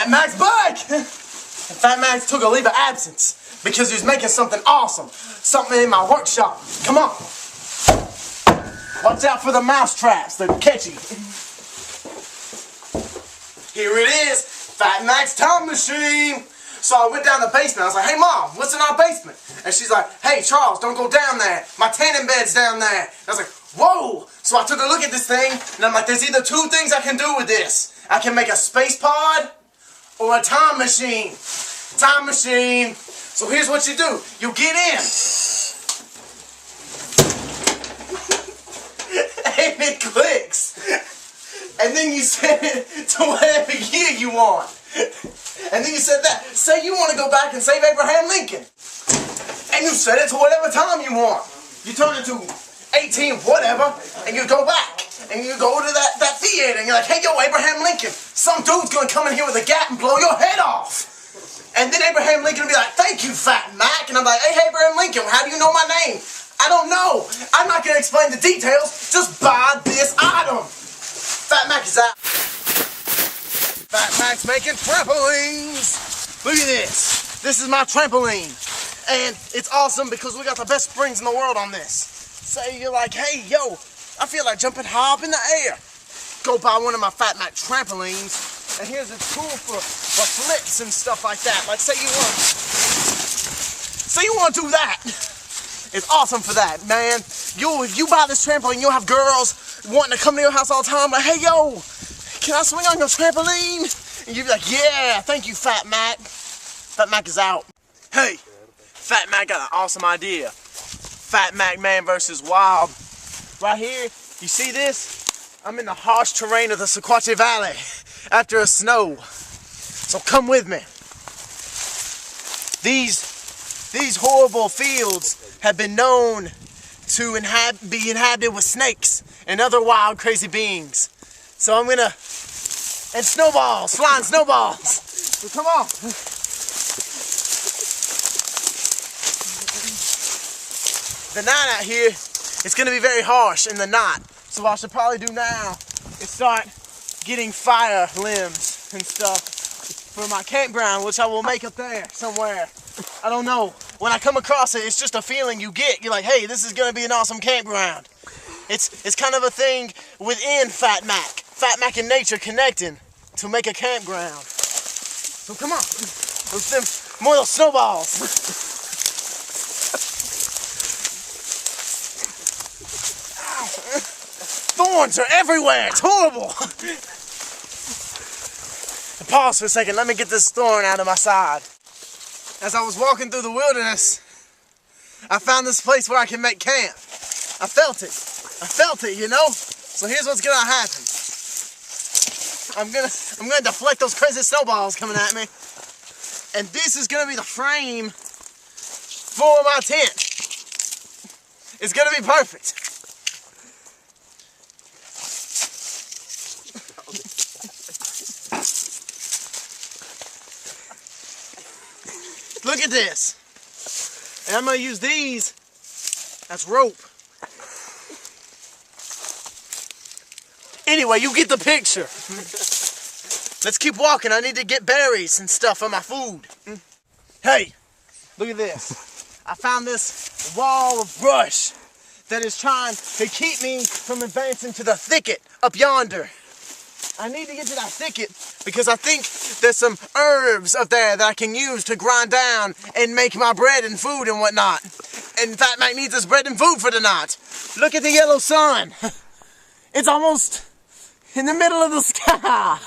Fat Mack's back! And Fat Mack took a leave of absence because he was making something awesome. Something in my workshop. Come on. Watch out for the mouse traps. They're catchy. Here it is. Fat Mack's time machine. So I went down the basement. I was like, hey Mom, what's in our basement? And she's like, hey Charles, don't go down there. My tanning bed's down there. And I was like, whoa. So I took a look at this thing, and I'm like, there's either two things I can do with this. I can make a space pod or a time machine. Time machine. So here's what you do. You get in. And it clicks. And then you set it to whatever year you want. And then you said that. Say you want to go back and save Abraham Lincoln. And you set it to whatever time you want. You turn it to 18 whatever, and you go back. And you go to that theater, and you're like, hey, yo, Abraham Lincoln, some dude's going to come in here with a gat and blow your head off. And then Abraham Lincoln will be like, thank you, Fat Mack. And I'm like, hey, Abraham Lincoln, how do you know my name? I don't know. I'm not going to explain the details. Just buy this item. Fat Mack is out. Fat Mack's making trampolines. Look at this. This is my trampoline. And it's awesome because we got the best springs in the world on this. Say you're like, hey, yo, I feel like jumping high up in the air. Go buy one of my Fat Mack trampolines. And here's a tool for flips and stuff like that. Like say you want to do that. It's awesome for that, man. If you buy this trampoline, you'll have girls wanting to come to your house all the time. Like, hey, yo, can I swing on your trampoline? And you'd be like, yeah, thank you, Fat Mack. Fat Mack is out. Hey, Fat Mack got an awesome idea. Mack Man Vs Wild. Right here, you see this? I'm in the harsh terrain of the Sequatchie Valley after a snow. So come with me. These horrible fields have been known to be inhabited with snakes and other wild, crazy beings. So I'm gonna, and snowballs, flying snowballs. So come on. The night out here, it's gonna be very harsh in the night. So what I should probably do now is start getting fire limbs and stuff for my campground, which I will make up there somewhere. I don't know. When I come across it, it's just a feeling you get. You're like, hey, this is gonna be an awesome campground. It's kind of a thing within Fat Mack. Fat Mack and nature connecting to make a campground. So come on, let's them more little snowballs. Thorns are everywhere. It's horrible. Pause for a second. Let me get this thorn out of my side. As I was walking through the wilderness, I found this place where I can make camp. I felt it, you know? So here's what's gonna happen. I'm gonna deflect those crazy snowballs coming at me. And this is gonna be the frame for my tent. It's gonna be perfect. Look at this. And I'm going to use these as rope. Anyway, you get the picture. Let's keep walking. I need to get berries and stuff for my food. Hey, look at this. I found this wall of brush that is trying to keep me from advancing to the thicket up yonder. I need to get to that thicket because I think there's some herbs up there that I can use to grind down and make my bread and food and whatnot. And Fat Mack needs his bread and food for tonight. Look at the yellow sun. It's almost in the middle of the sky.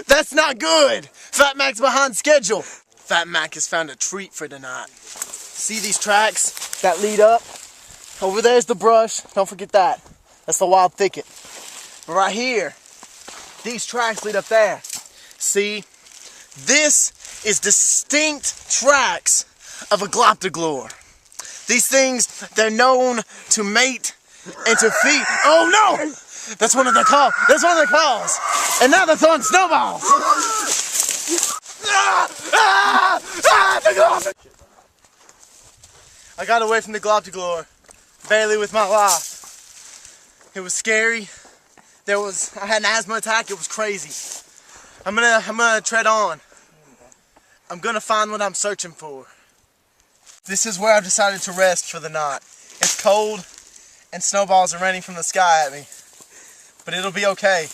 That's not good. Fat Mack's behind schedule. Fat Mack has found a treat for tonight. See these tracks that lead up? Over there's the brush. Don't forget that. That's the wild thicket. But right here, these tracks lead up there. See? This is distinct tracks of a gloptoglore. These things, they're known to mate and to feed. Oh no! That's one of the calls. That's one of the calls. And now they're throwing snowballs. I got away from the gloptoglore barely with my life. It was scary. I had an asthma attack. It was crazy. I'm gonna tread on. I'm gonna find what I'm searching for. This is where I've decided to rest for the night. It's cold and snowballs are raining from the sky at me, but it'll be okay.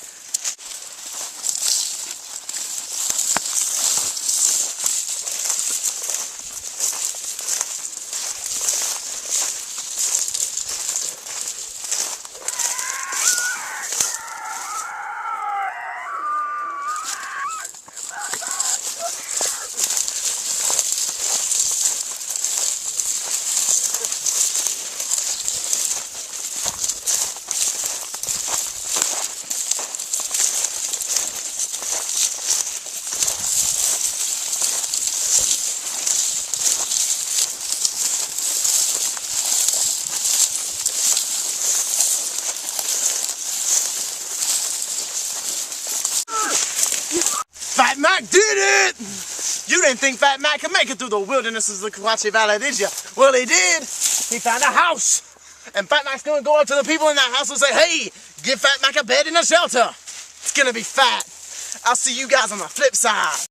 Fat Mack did it! You didn't think Fat Mack could make it through the wilderness of the Kawachi Valley, did you? Well, he did. He found a house. And Fat Mack's gonna go up to the people in that house and say, hey, give Fat Mack a bed and a shelter. It's gonna be fat. I'll see you guys on the flip side.